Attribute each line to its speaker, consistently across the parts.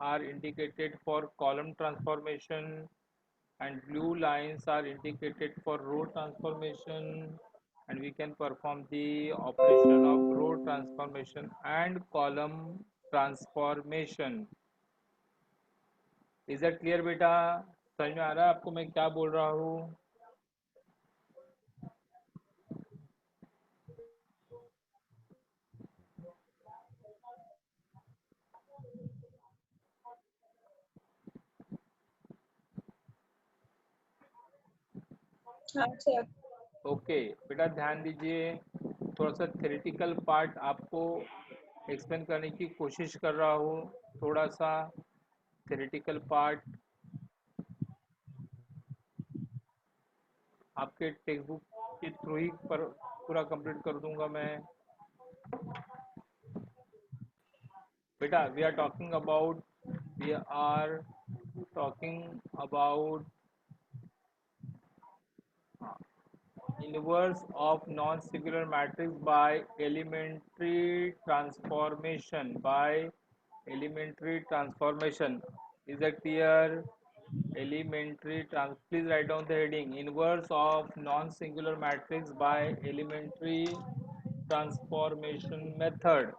Speaker 1: are indicated for column transformation and blue lines are indicated for row transformation, and we can perform the operation of row transformation and column transformation. Is that clear बेटा? समझ में आ रहा है आपको मैं क्या बोल रहा हूँ?
Speaker 2: हाँ सर।
Speaker 1: ओके बेटा ध्यान दीजिए, थोड़ा सा थ्योरेटिकल पार्ट आपको एक्सप्लेन करने की कोशिश कर रहा हूँ। थोड़ा सा थ्योरेटिकल पार्ट आपके टेक्स्ट बुक के थ्रू ही पर पूरा कंप्लीट कर दूंगा मैं। बेटा we are talking about inverse of non-singular matrix by elementary transformation. Is that clear? Please write down the heading: inverse of non-singular matrix by elementary transformation method.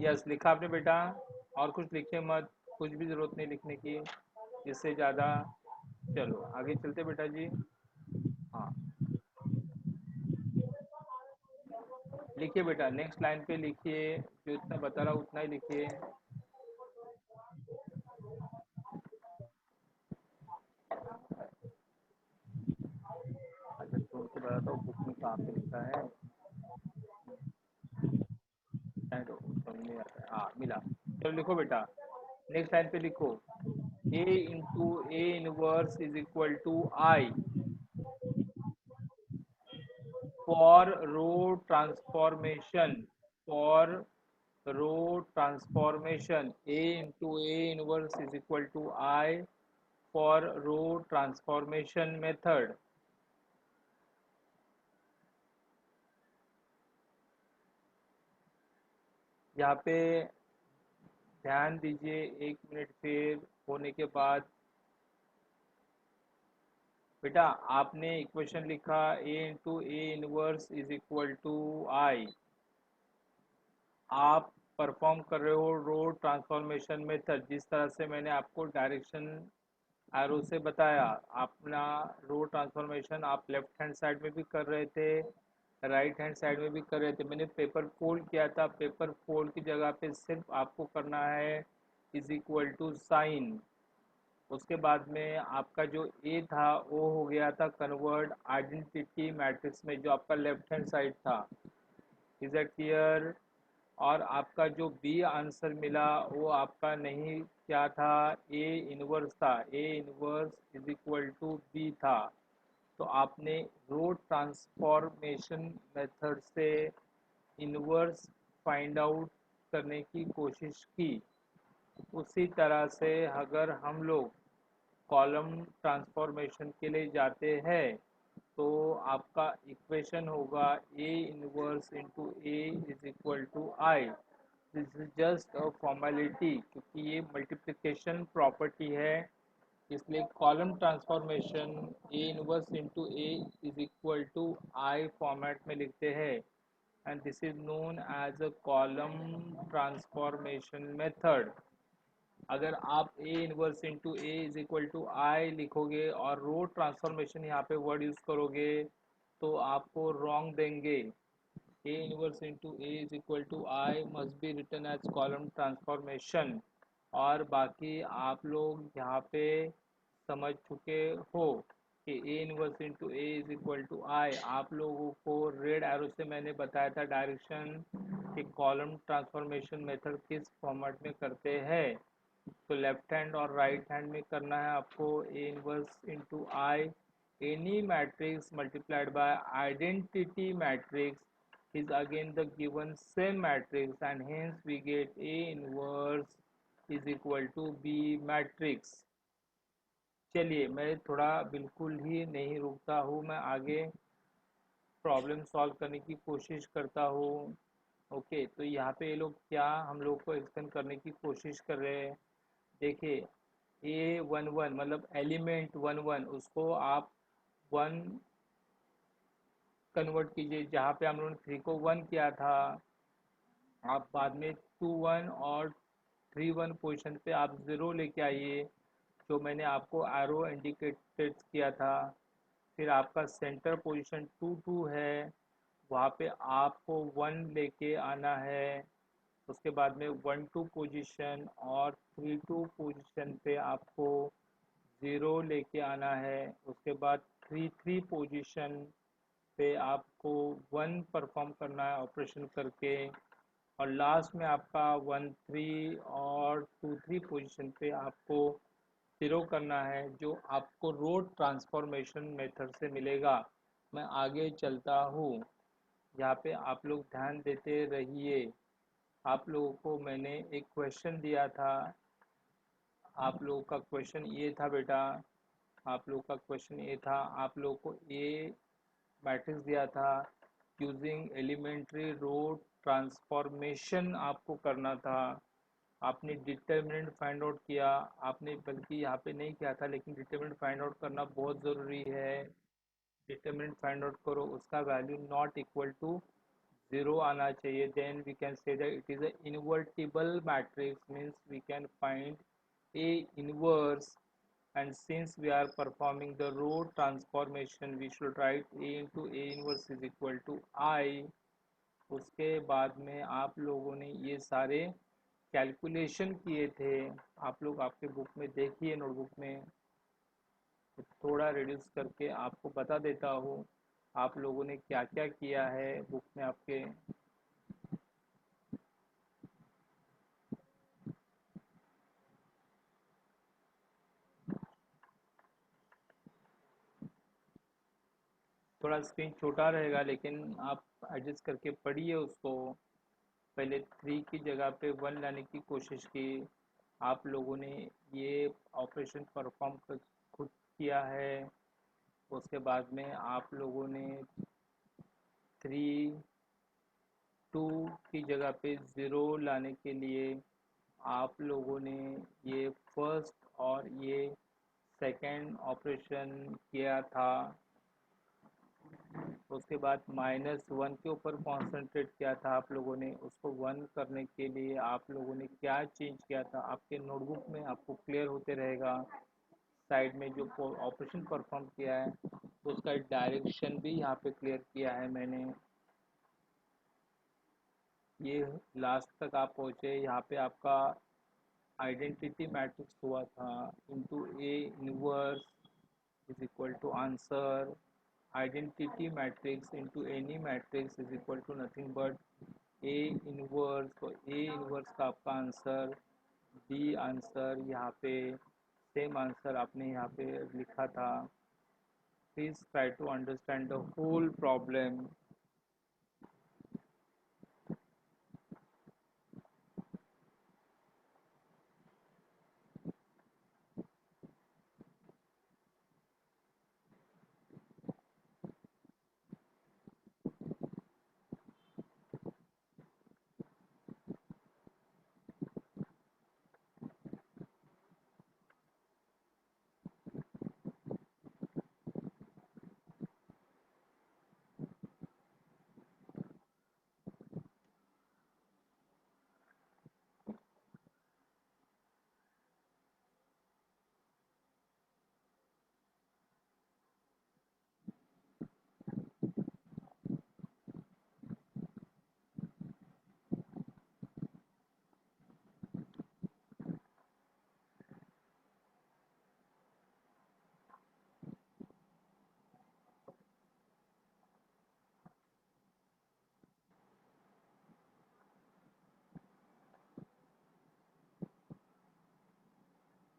Speaker 1: Yes लिखा आपने बेटा? और कुछ लिखे मत, कुछ भी जरूरत नहीं लिखने की इससे ज़्यादा। चलो आगे चलते बेटा जी। हाँ लिखिए बेटा, नेक्स्ट लाइन पे लिखिए, जो इतना बता रहा हूँ उतना ही लिखिए। अच्छा छोड़ के बताता हूँ बुक में कहाँ पे लिखा है। समझ नहीं आता है। हाँ मिला। चलो लिखो बेटा, नेक्स्ट लाइन पे लिखो, A into A inverse is equal to I for row transformation. For row transformation A into A inverse is equal to I for row transformation method. यहाँ पे ध्यान दीजिए, एक मिनट फिर होने के बाद बेटा आपने इक्वेशन लिखा A into A inverse is equal to I. आप परफॉर्म कर रहे हो रो ट्रांसफॉर्मेशन मेथड, जिस तरह से मैंने आपको डायरेक्शन एरो से बताया। अपना रो ट्रांसफॉर्मेशन आप लेफ्ट हैंड साइड में भी कर रहे थे, राइट हैंड साइड में भी कर रहे थे। मैंने पेपर फोल्ड किया था, पेपर फोल्ड की जगह पे सिर्फ आपको करना है इज इक्वल टू साइन। उसके बाद में आपका जो ए था वो हो गया था कन्वर्ट आइडेंटिटी मैट्रिक्स में, जो आपका लेफ्ट हैंड साइड था। Is that clear? और आपका जो बी आंसर मिला वो आपका नहीं क्या था, ए इनवर्स था। A inverse is equal to B था। तो आपने रो ट्रांसफॉर्मेशन मेथड से इनवर्स फाइंड आउट करने की कोशिश की। उसी तरह से अगर हम लोग कॉलम ट्रांसफॉर्मेशन के लिए जाते हैं तो आपका इक्वेशन होगा A inverse into A is equal to I. This is just a formality, क्योंकि ये मल्टीप्लिकेशन प्रॉपर्टी है, इसलिए column transformation A inverse into A is equal to I format में लिखते हैं, and this is known as a column transformation method. अगर आप A inverse into A is equal to I लिखोगे और रो ट्रांसफॉर्मेशन यहाँ पे वर्ड यूज़ करोगे तो आपको रॉन्ग देंगे। A inverse into A is equal to I must be written as column transformation. और बाकी आप लोग यहाँ पे समझ चुके हो कि A inverse into A is equal to I. आप लोगों को रेड एरो से मैंने बताया था डायरेक्शन कि कॉलम ट्रांसफॉर्मेशन मेथड किस फॉर्मेट में करते हैं। तो लेफ्ट हैंड और राइट हैंड में करना है आपको ए inverse into I. Any matrix multiplied by identity matrix is again the given same matrix, and hence we get A inverse is equal to B matrix. चलिए, मैं थोड़ा बिल्कुल ही नहीं रुकता हूँ, मैं आगे प्रॉब्लम सॉल्व करने की कोशिश करता हूँ। ओके, तो यहाँ पे ये लोग क्या हम लोग को एक्सप्लेन करने की कोशिश कर रहे हैं। देखिए, A11 मतलब एलिमेंट 11 उसको आप 1 कन्वर्ट कीजिए। जहाँ पे हम लोगों ने 3 को 1 किया था, आप बाद में 2 1 और 3 1 पोजीशन पे आप 0 लेके आइए, जो मैंने आपको एरो इंडिकेटेड किया था। फिर आपका सेंटर पोजीशन 2 2 है, वहाँ पे आपको 1 लेके आना है। उसके बाद में 1 2 पोजीशन और 3 2 पोजीशन पे आपको 0 लेके आना है। उसके बाद 3 3 पोजीशन पे आपको 1 परफॉर्म करना है ऑपरेशन करके। और लास्ट में आपका 1 3 और 2 3 पोजीशन पे आपको 0 करना है, जो आपको रोड ट्रांसफॉर्मेशन मेथड से मिलेगा। मैं आगे चलता हूँ, यहाँ पे आप लोग ध्यान देते रहिए। आप लोगों को मैंने एक क्वेश्चन दिया था। आप लोगों का क्वेश्चन ये था बेटा, आप लोगों का क्वेश्चन ये था, आप लोगों को ए मैट्रिक्स दिया था। यूजिंग एलिमेंट्री रोड ट्रांसफॉर्मेशन आपको करना था। आपने डिटर्मिनेंट फाइंड आउट किया, आपने बल्कि यहाँ पे नहीं किया था, लेकिन डिटर्मिनेंट फाइंड आउट करना बहुत ज़रूरी है। डिटर्मिनेंट फाइंड आउट करो, उसका वैल्यू नॉट इक्वल टू 0 आना चाहिए। Then we can say that it is a invertible matrix, means we can find A inverse, and since we are performing the row transformation, we should write A into A inverse is equal to I। उसके बाद में आप लोगों ने ये सारे calculation किए थे, आप लोग आपके बुक में देखिए, नोटबुक में। थोड़ा रिड्यूस करके आपको बता देता हूँ आप लोगों ने क्या क्या किया है बुक में आपके। थोड़ा स्क्रीन छोटा रहेगा, लेकिन आप एडजस्ट करके पढ़िए उसको। पहले 3 की जगह पे 1 लाने की कोशिश की। आप लोगों ने ये ऑपरेशन परफॉर्म खुद किया है। उसके बाद में आप लोगों ने 3 2 की जगह पे 0 लाने के लिए आप लोगों ने ये फर्स्ट और ये सेकंड ऑपरेशन किया था। उसके बाद -1 के ऊपर कॉन्सेंट्रेट किया था आप लोगों ने। उसको 1 करने के लिए आप लोगों ने क्या चेंज किया था, आपके नोटबुक में आपको क्लियर होते रहेगा। साइड में जो ऑपरेशन परफॉर्म किया है उसका डायरेक्शन भी यहाँ पे क्लियर किया है मैंने। ये लास्ट तक आप पहुँचे, यहाँ पे आपका आइडेंटिटी मैट्रिक्स हुआ था into A inverse is equal to answer. Identity matrix into any matrix is equal to nothing but A inverse. तो ए इनवर्स का आपका आंसर डी आंसर, यहाँ पे सेम आंसर आपने यहाँ पे लिखा था। Please try to understand the whole problem.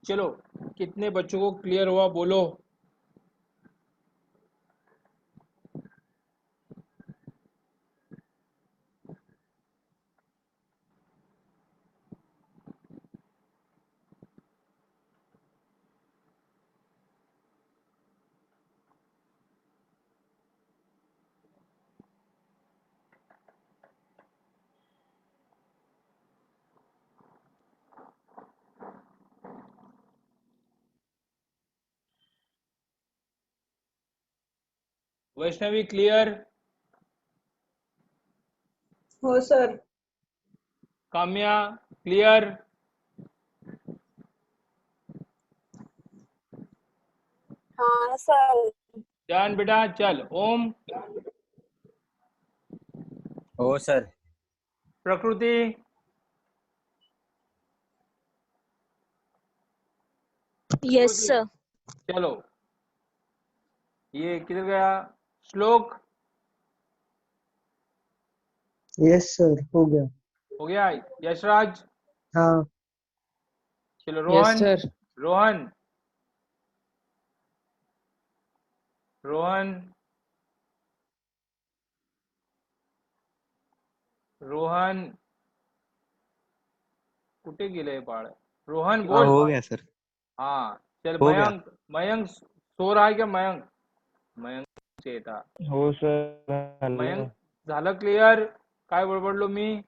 Speaker 1: चलो, कितने बच्चों को क्लियर हुआ बोलो। वैष्णवी क्लियर?
Speaker 2: हो सर।
Speaker 1: काम्या क्लियर?
Speaker 2: हाँ सर।
Speaker 1: डन बेटा, चल। ओम।
Speaker 3: हो सर।
Speaker 1: प्रकृति।
Speaker 4: यस
Speaker 1: प्रकृति,
Speaker 4: सर।
Speaker 1: चलो। ये किधर गया? श्लोक।
Speaker 5: यस सर, हो गया।
Speaker 1: हो गया। यशराज।
Speaker 5: हाँ।
Speaker 1: चलो
Speaker 6: यस
Speaker 1: रोहन।
Speaker 6: सर।
Speaker 1: रोहन। रोहन। रोहन कुठे गेले बाळ? रोहन बोल।
Speaker 3: हो गया सर।
Speaker 1: हाँ चल।
Speaker 3: हो गया।
Speaker 1: मयंक। मयंक सो रहा है क्या? मयंक। मयंक चेता।
Speaker 7: हो सर.
Speaker 1: मयंक झालं क्लियर? काय बडबडलो मी?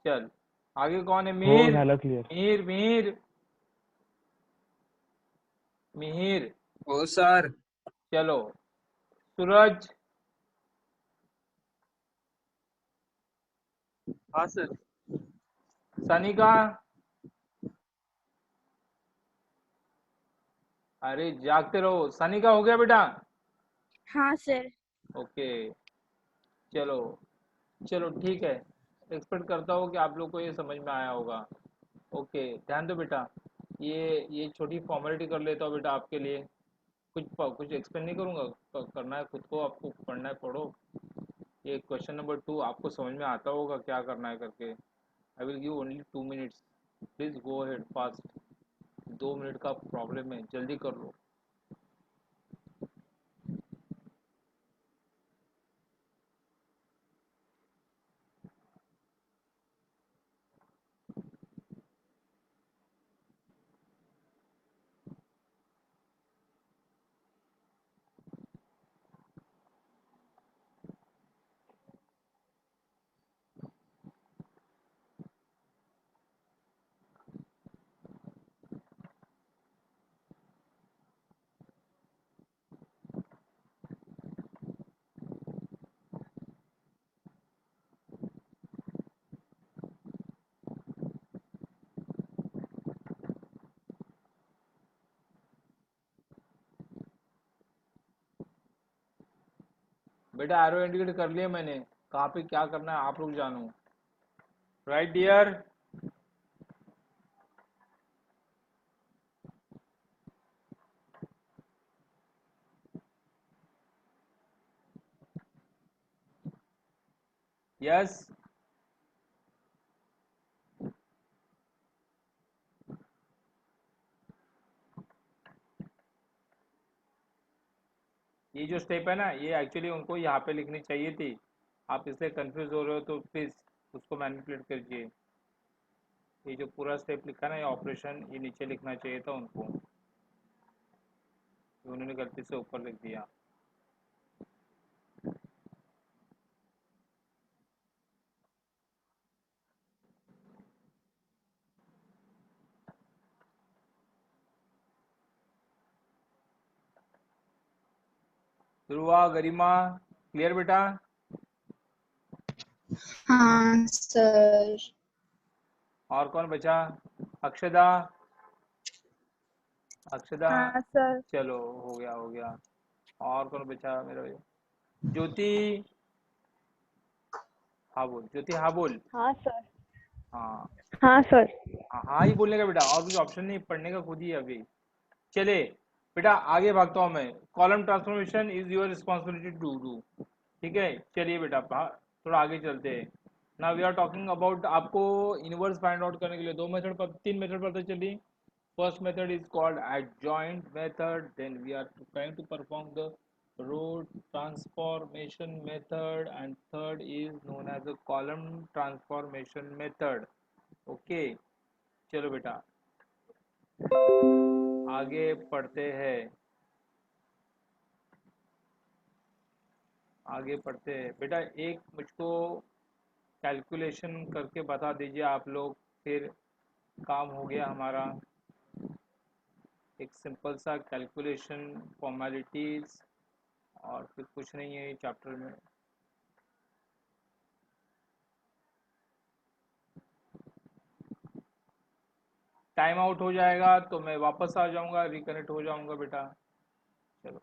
Speaker 1: चल आगे कौन है?
Speaker 7: हो
Speaker 1: मिहिर।
Speaker 7: झालं क्लिअर.
Speaker 1: मिहिर मिहिर मिहिर।
Speaker 3: हो सर.
Speaker 1: चलो। सूरज।
Speaker 3: हाँ सर.
Speaker 1: सनिका। अरे जागते रहो। सनिका हो गया बेटा?
Speaker 4: हाँ सर।
Speaker 1: ओके चलो। चलो ठीक है। एक्सपेक्ट करता हूँ कि आप लोग को ये समझ में आया होगा। ओके ध्यान दो बेटा। ये छोटी फॉर्मेलिटी कर लेता हूँ बेटा आपके लिए। कुछ एक्सप्लेन नहीं करूँगा। करना है खुद को, आपको पढ़ना है पढ़ो। ये क्वेश्चन नंबर 2 आपको समझ में आता होगा क्या करना है करके। I will give only 2 minutes. Please go ahead fast. 2 minute का प्रॉब्लम है, जल्दी कर लो। बेटा एरो इंडिकेट कर लिया मैंने। कहाँ पे क्या करना है आप लोग जानो। Right dear? यस। ये जो स्टेप है ना, ये एक्चुअली उनको यहाँ पे लिखनी चाहिए थी। आप इसलिए कंफ्यूज हो रहे हो तो प्लीज़ उसको मैनिपुलेट कीजिए। ये जो पूरा स्टेप लिखा है ना, ये ऑपरेशन, ये नीचे लिखना चाहिए था उनको। उन्होंने गलती से ऊपर लिख दिया। ध्रुवा, गरिमा क्लियर बेटा?
Speaker 2: हाँ सर।
Speaker 1: और कौन बचा? अक्षदा। अक्षदा।
Speaker 4: हाँ सर।
Speaker 1: चलो हो गया हो गया। और कौन बचा मेरा भाई? ज्योति। हाँ बोल ज्योति, हाँ बोल।
Speaker 4: हाँ सर।
Speaker 1: हाँ
Speaker 4: हाँ सर।
Speaker 1: हाँ हाँ ही बोलने का बेटा, और कुछ ऑप्शन नहीं, पढ़ने का खुद ही है अभी। चले बेटा आगे भागता हूँ मैं। Column transformation is your responsibility to do. ठीक है चलिए बेटा, थोड़ा आगे चलते हैं। ना वी आर टॉकिंग अबाउट, आपको इनवर्स फाइंड आउट करने के लिए 3 मेथड पता चली। First method is called adjoint method, then we are trying to perform the row transformation method, and third is known as the column transformation method. Okay चलो बेटा आगे पढ़ते हैं। आगे पढ़ते हैं बेटा। एक मुझको कैलकुलेशन करके बता दीजिए आप लोग, फिर काम हो गया हमारा। एक सिंपल सा कैलकुलेशन फॉर्मेलिटीज और फिर कुछ नहीं है चैप्टर में। टाइम आउट हो जाएगा तो मैं वापस आ जाऊंगा, रिकनेक्ट हो जाऊंगा बेटा। चलो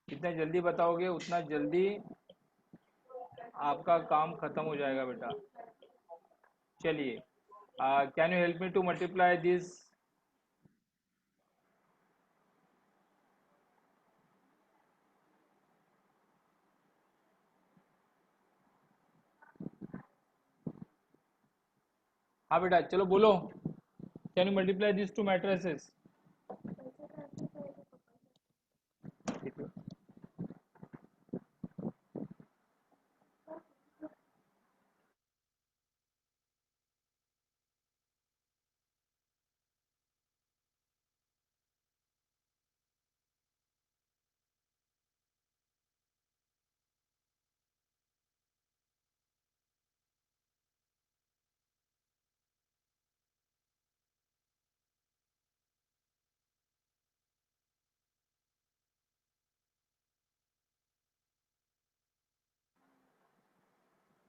Speaker 1: जितना जल्दी बताओगे उतना जल्दी आपका काम खत्म हो जाएगा बेटा। चलिए, can you help me to multiply this? हाँ बेटा चलो बोलो, can you multiply this to matrices?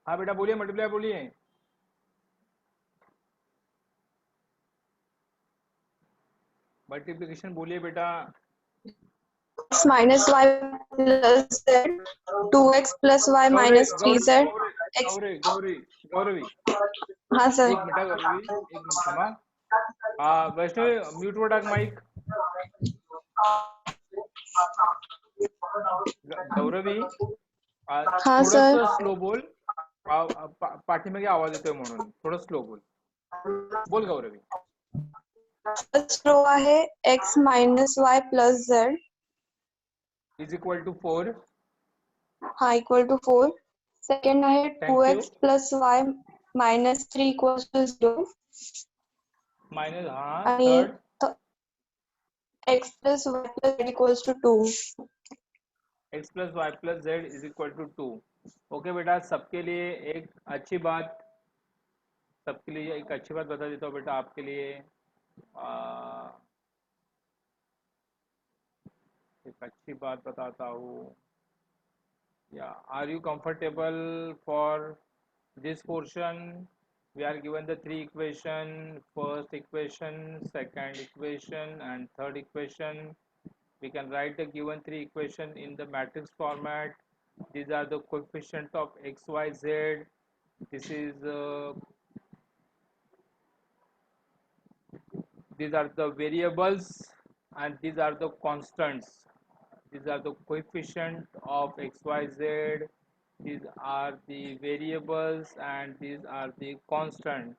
Speaker 1: हाँ बेटा बोलिए, मल्टीप्लाई बोलिए। मल्टीप्लिकेशन बोलिए बेटा।
Speaker 2: x minus y plus z, 2x plus y
Speaker 1: Gauri
Speaker 2: minus
Speaker 1: Gauri
Speaker 2: 3z,
Speaker 1: Gauri
Speaker 2: x।
Speaker 1: Gauri Gauri Gauravi,
Speaker 2: हाँ सर।
Speaker 1: एक मिनट गौरवी, एक मिनट क्षमा। वैष्णवी म्यूट वर टाक माइक। गौरवी,
Speaker 2: हाँ सर।
Speaker 1: थोडंसं स्लो बोल, पाठीमागे आवाज येतोय म्हणून थोडं स्लो बोल। बोल गौरवी।
Speaker 2: फर्स्ट रो आहे x minus y plus z,
Speaker 1: is equal to 4।
Speaker 2: हाँ इक्वल टू 4। सेकंड आहे
Speaker 1: thank you.
Speaker 2: 2x plus y minus 3 equals to 0
Speaker 1: minus, हा
Speaker 2: आणि
Speaker 1: third
Speaker 2: x plus y plus z equals to 2।
Speaker 1: x plus y plus z is equal to 2। Okay बेटा, सबके लिए एक अच्छी बात, सबके लिए एक अच्छी बात बता देता हूँ बेटा आपके लिए। एक अच्छी बात बताता हूँ। या are you comfortable for this portion? We are given the three equation, first equation, second equation and third equation. We can write the given three equation in the matrix format. These are the coefficient of x, y, z. This is these are the variables and these are the constants. These are the coefficient of x, y, z. These are the variables and these are the constant.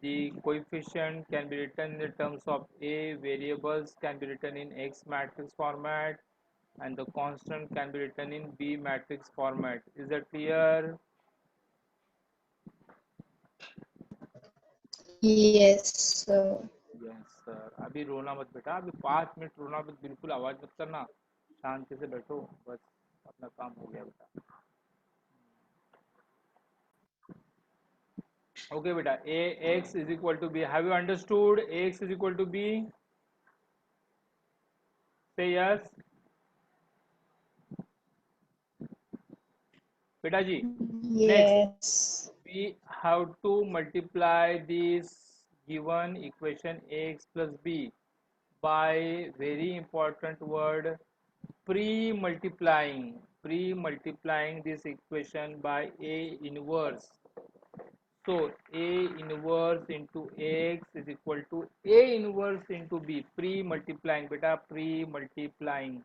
Speaker 1: The coefficient can be written in terms of a, variables can be written in x matrix format and the constant can be written in b matrix format. Is that clear?
Speaker 2: Yes sir।
Speaker 1: Yes sir। अभी रोना मत बेटा, अभी 5 minute रोना मत, बिल्कुल आवाज मत करना, शांति से बैठो, बस अपना काम हो गया बेटा। Okay beta, ax is equal to b. Have you understood ax is equal to b? Say yes. Beta ji, next
Speaker 2: Yes।
Speaker 1: we have to multiply this given equation ax plus b by very important word pre-multiplying this equation by a inverse. So a inverse into x is equal to a inverse into b, pre-multiplying beta, pre-multiplying.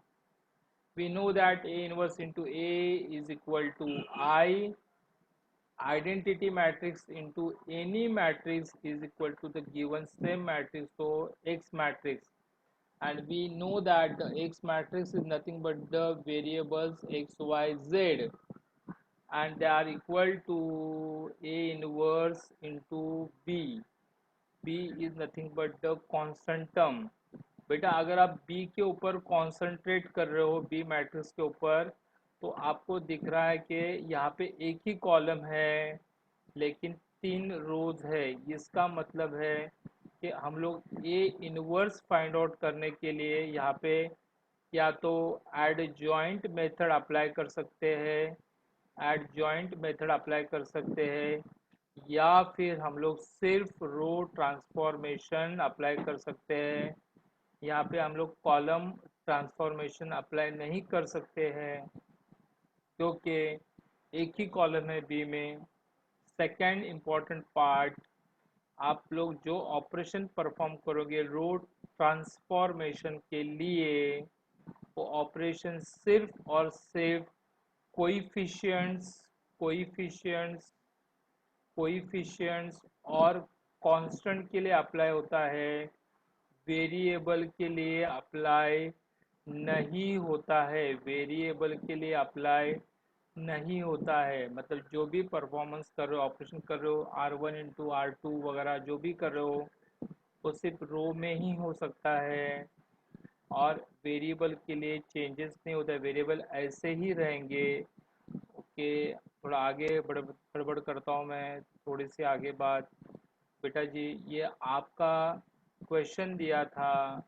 Speaker 1: We know that a inverse into a is equal to I, identity matrix into any matrix is equal to the given same matrix, so x matrix. And we know that the x matrix is nothing but the variables x, y, z, and they are equal to a inverse into b. B is nothing but the constant term. बेटा अगर आप B के ऊपर concentrate कर रहे हो, B matrix के ऊपर, तो आपको दिख रहा है कि यहाँ पे एक ही कॉलम है लेकिन 3 रोज है। इसका मतलब है कि हम लोग ए इनवर्स फाइंड आउट करने के लिए यहाँ पे या तो एड जॉइंट मेथड अप्लाई कर सकते हैं, या फिर हम लोग सिर्फ रो ट्रांसफॉर्मेशन अप्लाई कर सकते हैं। यहाँ पे हम लोग कॉलम ट्रांसफॉर्मेशन अप्लाई नहीं कर सकते हैं क्योंकि एक ही कॉलम है बी में। सेकेंड इम्पॉर्टेंट पार्ट, आप लोग जो ऑपरेशन परफॉर्म करोगे रो ट्रांसफॉर्मेशन के लिए, वो ऑपरेशन सिर्फ और सिर्फ कोइफिशिएंट्स कोइफिशिएंट्स कोइफिशिएंट्स और कांस्टेंट के लिए अप्लाई होता है, वेरिएबल के लिए अप्लाई नहीं होता है। वेरिएबल के लिए अप्लाई नहीं होता है, मतलब जो भी परफॉर्मेंस कर रहे हो, ऑपरेशन कर रहे हो, R1 इंटू R2 वगैरह जो भी कर रहे हो, वो सिर्फ रो में ही हो सकता है और वेरिएबल के लिए चेंजेस नहीं होता है, वेरिएबल ऐसे ही रहेंगे। ओके, थोड़ा आगे गड़बड़ करता हूँ मैं, थोड़ी सी आगे बात। बेटा जी ये आपका क्वेश्चन दिया था,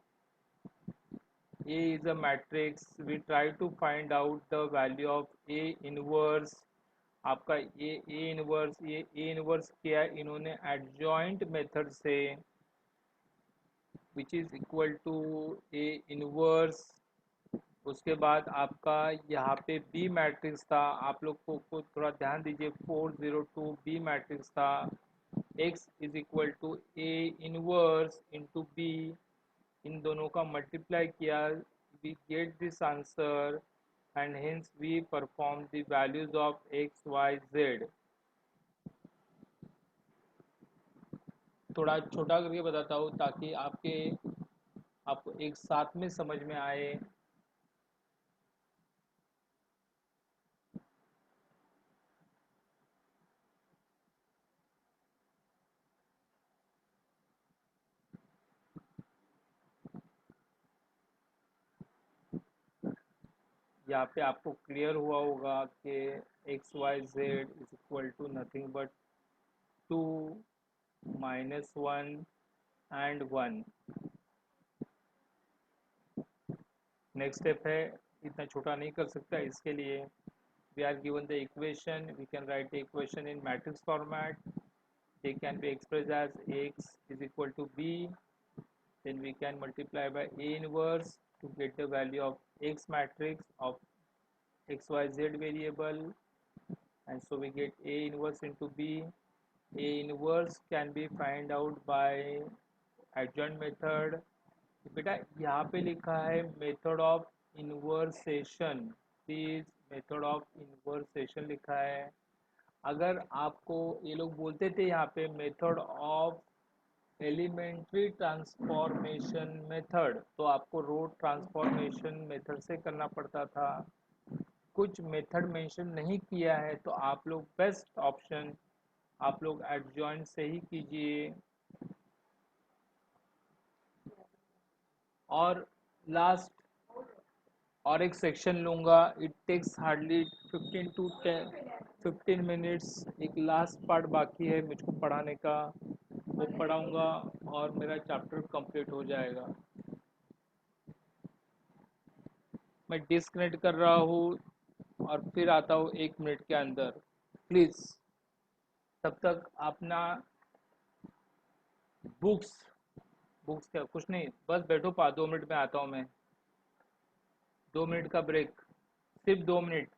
Speaker 1: A is a matrix, we try to find out the value of A inverse। आपका ये A inverse किया इन्होंने adjoint मेथड से, which is equal to A inverse। उसके बाद आपका यहाँ पे B मैट्रिक्स था, आप लोग को थोड़ा ध्यान दीजिए, 402 B मैट्रिक्स था। X is equal to A inverse into B, इन दोनों का मल्टीप्लाई किया, we get this answer and hence we perform the values of x, y, z। थोड़ा छोटा करके बताता हूँ ताकि आपको एक साथ में समझ में आए। यहाँ पे आपको क्लियर हुआ होगा कि x y z is equal to nothing but 2 minus 1 and 1। Next step है, इतना छोटा नहीं कर सकता, इसके लिए we are given the equation, we can write the equation in matrix format। they can be expressed as x is equal to b, then we can multiply by A inverse to get the value of x matrix of xyz variable, and so we get A inverse into b। A inverse can be find out by adjoint method। बेटा यहाँ पे लिखा है method of inversion, please method of inversion लिखा है। अगर आपको ये लोग बोलते थे यहाँ पे method of elementary transformation method, तो आपको रो ट्रांसफॉर्मेशन मेथड से करना पड़ता था। कुछ मेथड मेंशन नहीं किया है तो आप लोग बेस्ट ऑप्शन आप लोग एडजॉइंट से ही कीजिए। और लास्ट और एक सेक्शन लूँगा, इट टेक्स हार्डली 15 मिनट्स। एक लास्ट पार्ट बाकी है मुझको पढ़ाने का, वो पढ़ाऊँगा और मेरा चैप्टर कंप्लीट हो जाएगा। मैं डिस्कनेक्ट कर रहा हूँ और फिर आता हूँ 1 मिनट के अंदर, प्लीज़ तब तक अपना बुक्स क्या कुछ नहीं, बस बैठो 2 मिनट में आता हूँ मैं। 2 मिनट का ब्रेक, सिर्फ 2 मिनट।